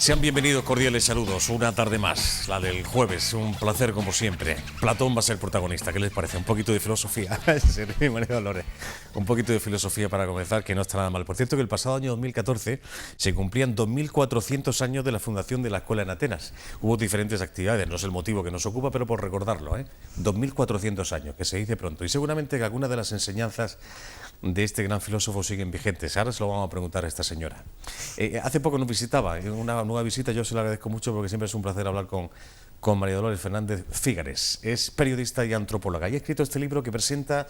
Sean bienvenidos, cordiales saludos. Una tarde más, la del jueves. Un placer como siempre. Platón va a ser protagonista. ¿Qué les parece? Un poquito de filosofía. María Dolores. Un poquito de filosofía para comenzar, que no está nada mal. Por cierto, que el pasado año 2014 se cumplían 2400 años de la fundación de la escuela en Atenas. Hubo diferentes actividades, no es el motivo que nos ocupa, pero por recordarlo, 2400 años, que se dice pronto. Y seguramente que algunas de las enseñanzas de este gran filósofo siguen vigentes. Ahora se lo vamos a preguntar a esta señora. Hace poco nos visitaba, una nueva visita, yo se lo agradezco mucho porque siempre es un placer hablar con María Dolores Fernández Fígares. Es periodista y antropóloga y ha escrito este libro que presenta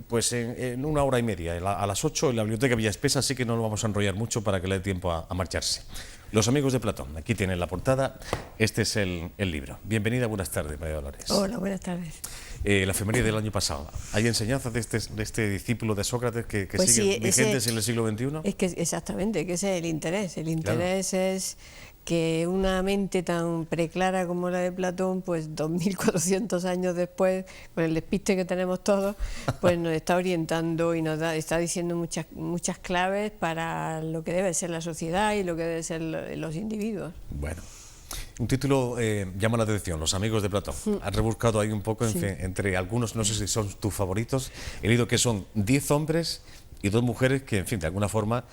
pues en una hora y media, a las 8 en la Biblioteca Villa Espesa, así que no lo vamos a enrollar mucho para que le dé tiempo a marcharse. Los amigos de Platón, aquí tienen la portada, este es el libro. Bienvenida, buenas tardes, María Dolores. Hola, buenas tardes. La efeméride del año pasado. ¿Hay enseñanzas de este discípulo de Sócrates que pues siguen sí, vigentes en el siglo XXI? Es que exactamente, que ese es el interés. El interés claro. es que una mente tan preclara como la de Platón, pues 2400 años después, con el despiste que tenemos todos, pues nos está orientando y está diciendo muchas claves para lo que debe ser la sociedad y lo que deben ser los individuos. Bueno. Un título llama la atención, Los amigos de Platón. Has rebuscado ahí un poco entre algunos, no sé si son tus favoritos. He leído que son 10 hombres y 2 mujeres que, en fin, de alguna forma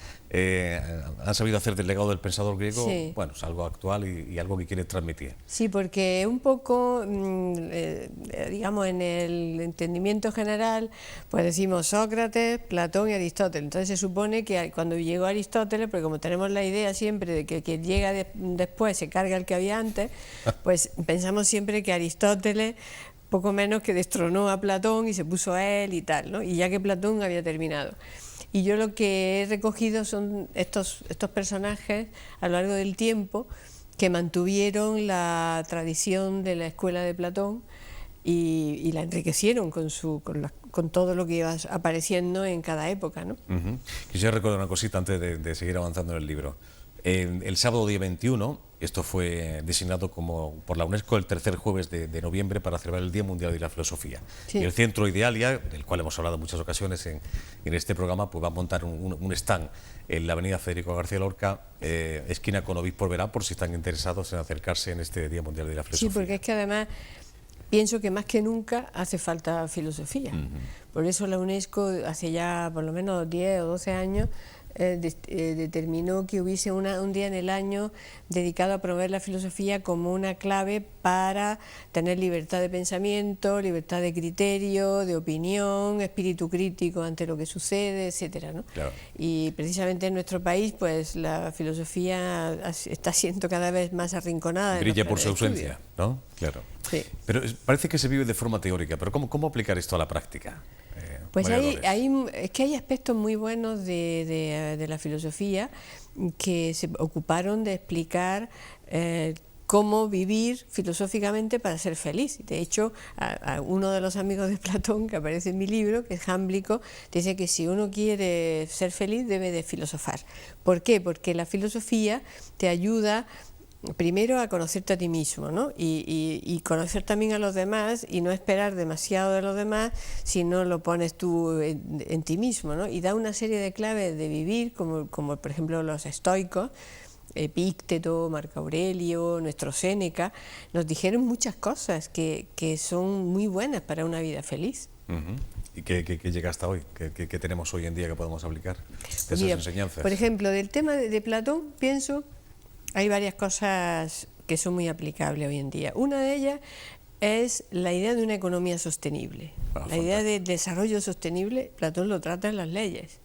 han sabido hacer del legado del pensador griego, bueno, es algo actual y algo que quiere transmitir. Sí, porque un poco, digamos, en el entendimiento general, pues decimos Sócrates, Platón y Aristóteles. Entonces se supone que cuando llegó Aristóteles, porque como tenemos la idea siempre de que quien llega después se carga el que había antes, pues pensamos siempre que Aristóteles poco menos que destronó a Platón y se puso a él y tal, ¿no? Y ya que Platón había terminado. Y yo lo que he recogido son estos personajes a lo largo del tiempo que mantuvieron la tradición de la escuela de Platón y la enriquecieron con todo lo que iba apareciendo en cada época, ¿no? Quisiera recordar una cosita antes de seguir avanzando en el libro. El sábado día 21, esto fue designado por la UNESCO el tercer jueves de noviembre para celebrar el Día Mundial de la Filosofía. Sí. Y el Centro Idealia, del cual hemos hablado en muchas ocasiones en este programa, pues va a montar un stand en la avenida Federico García Lorca, esquina con Obispo Verá, por si están interesados en acercarse en este Día Mundial de la Filosofía. Sí, porque es que además pienso que más que nunca hace falta filosofía. Por eso la UNESCO hace ya por lo menos 10 o 12 años determinó que hubiese un día en el año dedicado a promover la filosofía como una clave para tener libertad de pensamiento, libertad de criterio, de opinión, espíritu crítico ante lo que sucede, etcétera, ¿no? Claro. Y precisamente en nuestro país, pues la filosofía está siendo cada vez más arrinconada. Brilla por su ausencia, ¿no? Claro. Sí. Pero parece que se vive de forma teórica, pero ¿cómo aplicar esto a la práctica? Pues es que hay aspectos muy buenos de la filosofía que se ocuparon de explicar cómo vivir filosóficamente para ser feliz. De hecho, a uno de los amigos de Platón que aparece en mi libro, que es Jámblico, dice que si uno quiere ser feliz debe de filosofar. ¿Por qué? Porque la filosofía te ayuda primero a conocerte a ti mismo, ¿no? Y conocer también a los demás y no esperar demasiado de los demás si no lo pones tú en ti mismo, ¿no? Y da una serie de claves de vivir, como por ejemplo los estoicos, Epícteto, Marco Aurelio, nuestro Séneca, nos dijeron muchas cosas que son muy buenas para una vida feliz. ¿Y qué llega hasta hoy? ¿Qué tenemos hoy en día que podemos aplicar de esas enseñanzas? Por ejemplo, del tema de Platón, pienso, hay varias cosas que son muy aplicables hoy en día. Una de ellas es la idea de una economía sostenible. La idea de desarrollo sostenible, Platón lo trata en las leyes.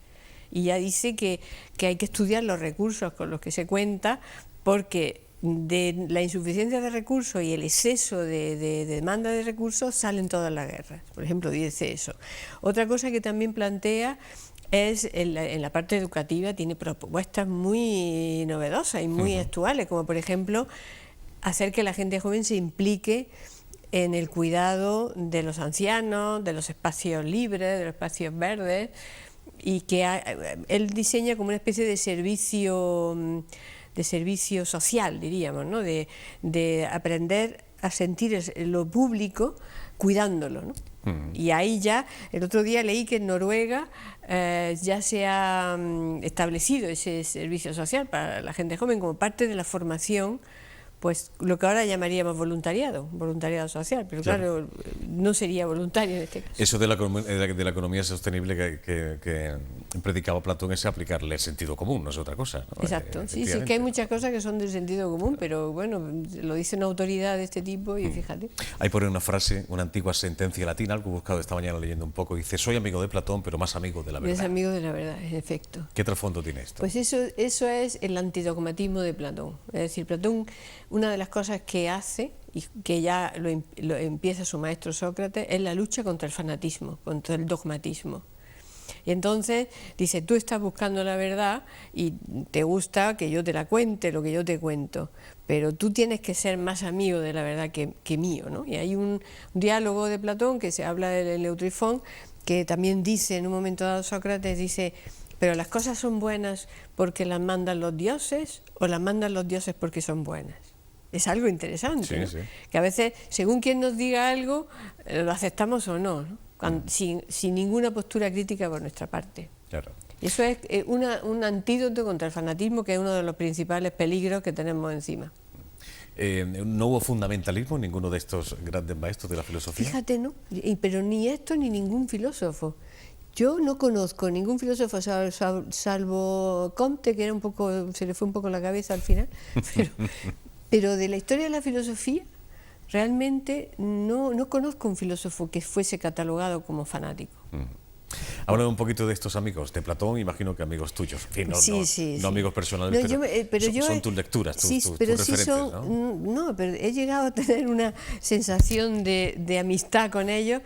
Y ya dice que hay que estudiar los recursos con los que se cuenta, porque de la insuficiencia de recursos y el exceso de demanda de recursos salen todas las guerras. Por ejemplo, dice eso. Otra cosa que también plantea es en la parte educativa, tiene propuestas muy novedosas y muy actuales, como por ejemplo hacer que la gente joven se implique en el cuidado de los ancianos, de los espacios libres, de los espacios verdes, y que él diseña como una especie de servicio social, diríamos, ¿no? De aprender a sentir lo público cuidándolo, ¿no? Y ahí ya, el otro día leí que en Noruega ya se ha establecido ese servicio social para la gente joven como parte de la formación, pues lo que ahora llamaríamos voluntariado social, pero claro, no sería voluntario en este caso. Eso de la economía sostenible que predicaba Platón es aplicarle el sentido común, no es otra cosa, ¿no? Exacto, sí, es que hay muchas cosas que son del sentido común, pero bueno, lo dice una autoridad de este tipo y fíjate. Hay por ahí una frase, una antigua sentencia latina, algo que he buscado esta mañana leyendo un poco, dice: soy amigo de Platón, pero más amigo de la verdad. Es amigo de la verdad, en efecto. ¿Qué trasfondo tiene esto? Pues eso es el antidogmatismo de Platón. Es decir, Platón, una de las cosas que hace, y que ya lo empieza su maestro Sócrates, es la lucha contra el fanatismo, contra el dogmatismo. Y entonces dice: tú estás buscando la verdad y te gusta que yo te la cuente, lo que yo te cuento, pero tú tienes que ser más amigo de la verdad que mío, ¿no? Y hay un diálogo de Platón que se habla del Neutrifón, que también dice, en un momento dado Sócrates dice: pero las cosas son buenas porque las mandan los dioses o las mandan los dioses porque son buenas. Es algo interesante, sí, ¿no? sí. Que a veces, según quien nos diga algo, lo aceptamos o no, ¿no? Sin ninguna postura crítica por nuestra parte. Claro. Eso es un antídoto contra el fanatismo, que es uno de los principales peligros que tenemos encima. ¿No hubo fundamentalismo en ninguno de estos grandes maestros de la filosofía? Fíjate, ¿no? Pero ni esto ni ningún filósofo. Yo no conozco ningún filósofo salvo Comte, que era se le fue un poco la cabeza al final, pero de la historia de la filosofía realmente no conozco un filósofo que fuese catalogado como fanático. Habla un poquito de estos amigos de Platón, imagino que amigos tuyos, en fin, no amigos personales, son tus lecturas, tus referentes, ¿no? Pero he llegado a tener una sensación de amistad con ellos,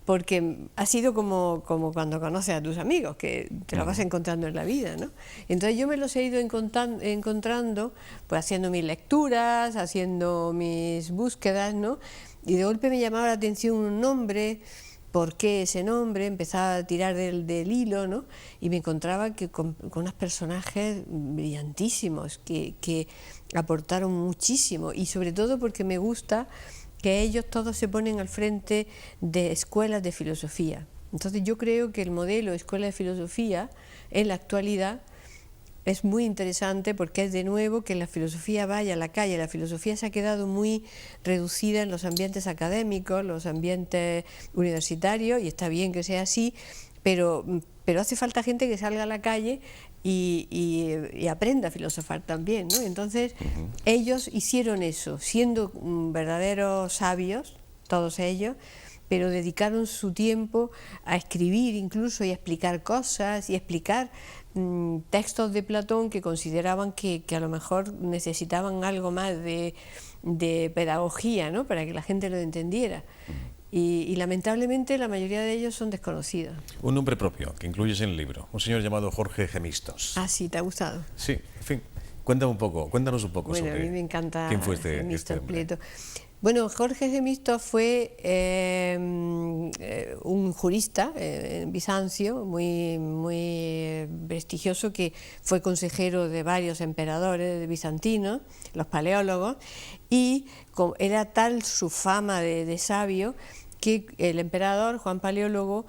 porque ha sido como cuando conoces a tus amigos, que te los vas encontrando en la vida, ¿no? Entonces yo me los he ido encontrando, pues haciendo mis lecturas, haciendo mis búsquedas, ¿no? Y de golpe me llamaba la atención un nombre. ¿Por qué ese nombre? Empezaba a tirar del hilo, ¿no? Y me encontraba con unos personajes brillantísimos que aportaron muchísimo, y sobre todo porque me gusta que ellos todos se ponen al frente de escuelas de filosofía. Entonces yo creo que el modelo escuela de filosofía en la actualidad es muy interesante, porque es de nuevo que la filosofía vaya a la calle. La filosofía se ha quedado muy reducida en los ambientes académicos, los ambientes universitarios, y está bien que sea así, pero hace falta gente que salga a la calle y aprenda a filosofar también, ¿no? Entonces ellos hicieron eso, siendo verdaderos sabios, todos ellos, pero dedicaron su tiempo a escribir incluso y a explicar cosas y explicar textos de Platón que consideraban que a lo mejor necesitaban algo más de pedagogía, ¿no? Para que la gente lo entendiera. Y lamentablemente la mayoría de ellos son desconocidos. Un nombre propio que incluyes en el libro, un señor llamado Jorge Gemistos. Ah, sí, ¿te ha gustado? Sí, en fin, cuéntanos un poco sobre a mí me encanta quién fue Gemistos Prieto. Bueno, Jorge Gemistos fue un jurista en Bizancio muy prestigioso, que fue consejero de varios emperadores bizantinos, los paleólogos, y era tal su fama de sabio que el emperador Juan Paleólogo,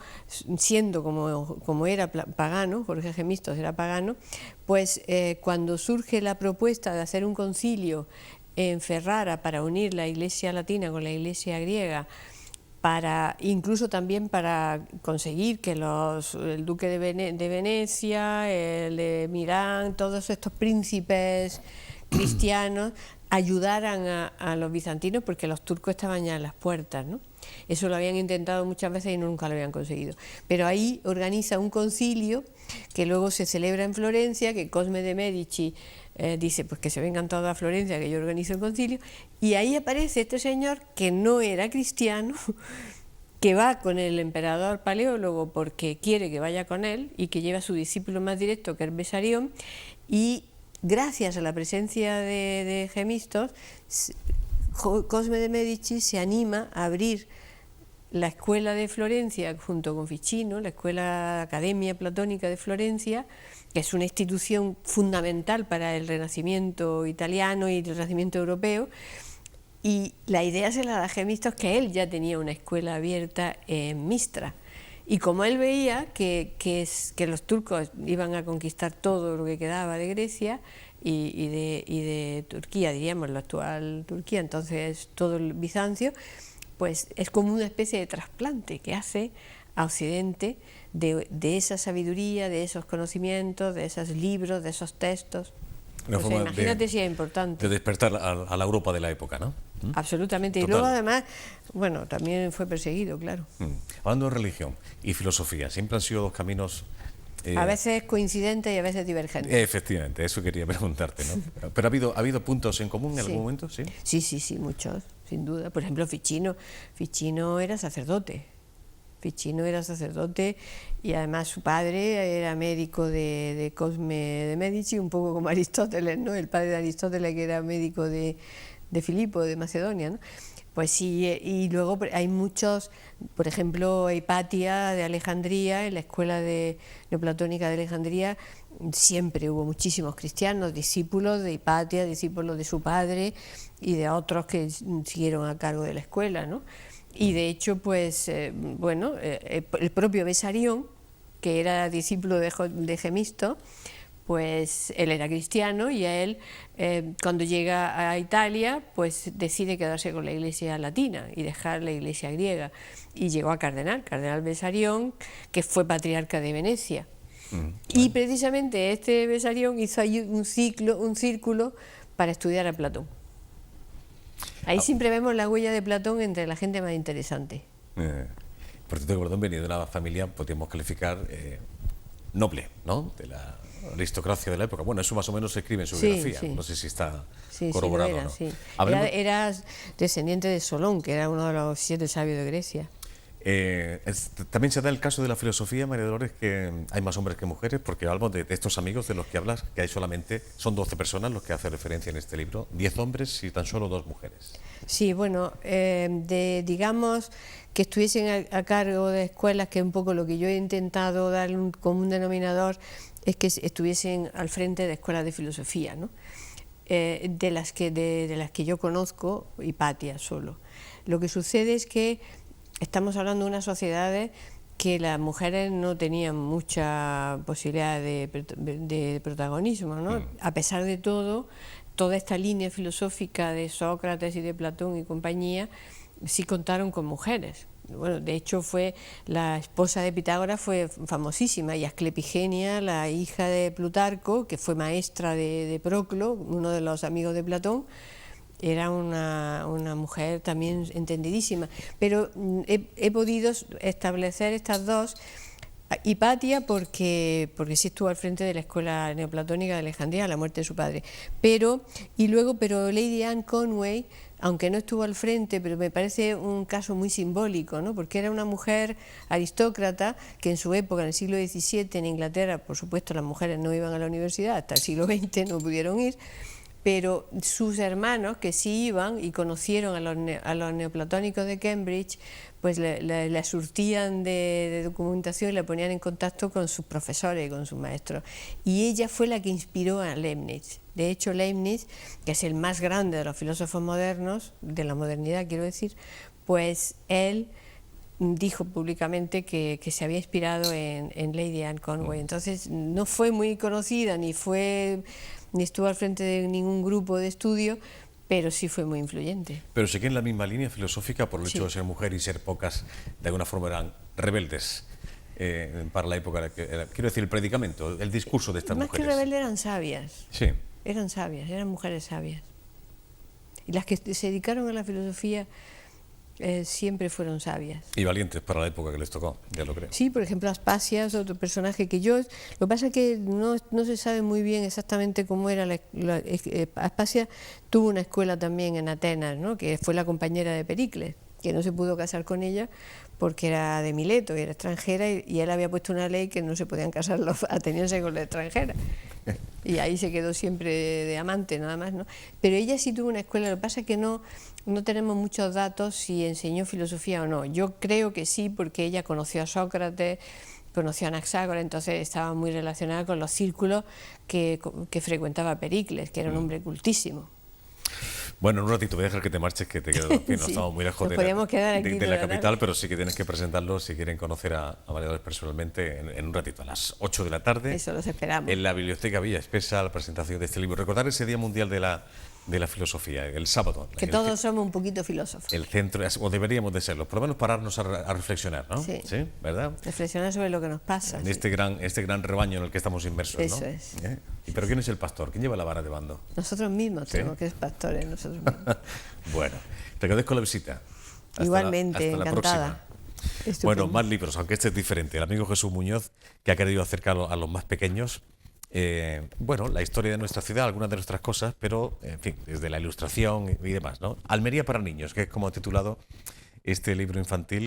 siendo como era pagano, Jorge Gemistos era pagano, pues cuando surge la propuesta de hacer un concilio en Ferrara para unir la Iglesia latina con la Iglesia griega, incluso también para conseguir que el duque de Venecia, el de Milán, todos estos príncipes cristianos ayudaran a los bizantinos, porque los turcos estaban ya en las puertas, ¿no? Eso lo habían intentado muchas veces y nunca lo habían conseguido. Pero ahí organiza un concilio que luego se celebra en Florencia, que Cosme de Medici dice: pues que se vengan todos a Florencia, que yo organizo el concilio, y ahí aparece este señor que no era cristiano, que va con el emperador Paleólogo porque quiere que vaya con él, y que lleva a su discípulo más directo, que es Besarión, y gracias a la presencia de Gemistos, Cosme de Medici se anima a abrir la escuela de Florencia junto con Ficino, la escuela Academia Platónica de Florencia, que es una institución fundamental para el Renacimiento italiano y el Renacimiento europeo, y la idea se la da a Gemistos, que él ya tenía una escuela abierta en Mistra. Y como él veía que los turcos iban a conquistar todo lo que quedaba de Grecia y de Turquía, diríamos, la actual Turquía, entonces todo el Bizancio, pues es como una especie de trasplante que hace a Occidente de esa sabiduría, de esos conocimientos, de esos libros, de esos textos. Una forma imagínate si es importante. De despertar a la Europa de la época, ¿no? Absolutamente. Total. Y luego además, bueno, también fue perseguido, claro. Hablando de religión y filosofía, siempre han sido dos caminos... a veces coincidentes y a veces divergentes. Efectivamente, eso quería preguntarte, ¿no? Pero ¿ha habido puntos en común en algún momento? Sí, sí, muchos, sin duda. Por ejemplo, Ficino era sacerdote. Ficino era sacerdote y además su padre era médico de Cosme de Medici, un poco como Aristóteles, ¿no? El padre de Aristóteles, que era médico de Filipo, de Macedonia, ¿no? Pues sí, y luego hay muchos, por ejemplo, Hipatia de Alejandría, en la escuela neoplatónica de Alejandría, siempre hubo muchísimos cristianos, discípulos de Hipatia, discípulos de su padre y de otros que siguieron a cargo de la escuela, ¿no? Y de hecho, pues, el propio Besarión, que era discípulo de Gemisto, pues él era cristiano y a él, cuando llega a Italia, pues decide quedarse con la iglesia latina y dejar la iglesia griega. Y llegó a cardenal Besarión, que fue patriarca de Venecia. Y precisamente este Besarión hizo ahí un círculo para estudiar a Platón. Ahí siempre vemos la huella de Platón entre la gente más interesante. Por cierto, Platón venía de una familia, podríamos calificar, noble, ¿no? De la aristocracia de la época. Bueno, eso más o menos se escribe en su biografía. Sí. No sé si está corroborado o no. Sí. Era descendiente de Solón, que era uno de los 7 sabios de Grecia. También se da el caso de la filosofía, María Dolores, que hay más hombres que mujeres, porque hablamos de estos amigos de los que hablas, que hay solamente, son 12 personas los que hace referencia en este libro, 10 hombres y tan solo 2 mujeres. Sí, bueno, digamos que estuviesen a cargo de escuelas, que es un poco lo que yo he intentado dar como un denominador, es que estuviesen al frente de escuelas de filosofía, ¿no? De las que yo conozco, Hipatia solo. Lo que sucede es que estamos hablando de unas sociedades que las mujeres no tenían mucha posibilidad de protagonismo, ¿no? A pesar de todo, toda esta línea filosófica de Sócrates y de Platón y compañía sí contaron con mujeres. Bueno, de hecho la esposa de Pitágoras fue famosísima, y Asclepigenia, la hija de Plutarco, que fue maestra de Proclo, uno de los amigos de Platón, era una mujer también entendidísima. Pero he podido establecer estas dos. Hipatia porque sí estuvo al frente de la escuela neoplatónica de Alejandría a la muerte de su padre, pero Lady Anne Conway, aunque no estuvo al frente, pero me parece un caso muy simbólico, ¿no? Porque era una mujer aristócrata que en su época, en el siglo XVII, en Inglaterra, por supuesto las mujeres no iban a la universidad, hasta el siglo XX no pudieron ir, pero sus hermanos, que sí iban y conocieron a los neoplatónicos de Cambridge, pues le surtían de documentación y la ponían en contacto con sus profesores y con sus maestros. Y ella fue la que inspiró a Leibniz. De hecho, Leibniz, que es el más grande de los filósofos modernos, de la modernidad quiero decir, pues él dijo públicamente que se había inspirado en Lady Anne Conway. Entonces no fue muy conocida, ni estuvo al frente de ningún grupo de estudio, pero sí fue muy influyente. Pero seguía en la misma línea filosófica por el hecho de ser mujer y ser pocas, de alguna forma eran rebeldes para la época. Quiero decir, el predicamento, el discurso de estas mujeres. Más que rebeldes, eran sabias. Sí. Eran sabias, eran mujeres sabias. Y las que se dedicaron a la filosofía siempre fueron sabias. Y valientes para la época que les tocó, ya lo creo. Sí, por ejemplo, Aspasia es otro personaje que lo que pasa es que no se sabe muy bien exactamente cómo era Aspasia tuvo una escuela también en Atenas, ¿no? Que fue la compañera de Pericles, que no se pudo casar con ella porque era de Mileto y era extranjera, y él había puesto una ley que no se podían casar los atenienses con la extranjera. Y ahí se quedó siempre de amante, nada más, ¿no? Pero ella sí tuvo una escuela, lo que pasa es que no tenemos muchos datos si enseñó filosofía o no. Yo creo que sí, porque ella conoció a Sócrates, conoció a Anaxágoras, entonces estaba muy relacionada con los círculos que frecuentaba Pericles, que era un hombre cultísimo. Bueno, en un ratito voy a dejar que te marches, que te quedo, no Sí, estamos muy lejos de la capital, pero sí que tienes que presentarlo si quieren conocer a María Dolores personalmente en un ratito, a las 8 de la tarde. Eso los esperamos. En la Biblioteca Villa Espesa, la presentación de este libro. Recordar ese Día Mundial de la Filosofía, el sábado. Que todos somos un poquito filósofos. El centro, o deberíamos de serlo, por lo menos pararnos a reflexionar, ¿no? Sí. ¿Sí? ¿Verdad? Reflexionar sobre lo que nos pasa. En este gran rebaño en el que estamos inmersos, Eso ¿no? es. ¿Pero quién es el pastor? ¿Quién lleva la vara de bando? Nosotros mismos tenemos que ser pastores, nosotros mismos. Bueno, te agradezco la visita. Igualmente, hasta encantada. La próxima. Bueno, más libros, aunque este es diferente. El amigo Jesús Muñoz, que ha querido acercarlo a los más pequeños. Bueno, la historia de nuestra ciudad, algunas de nuestras cosas, pero, en fin, desde la ilustración y demás, ¿no? Almería para niños, que es como ha titulado este libro infantil.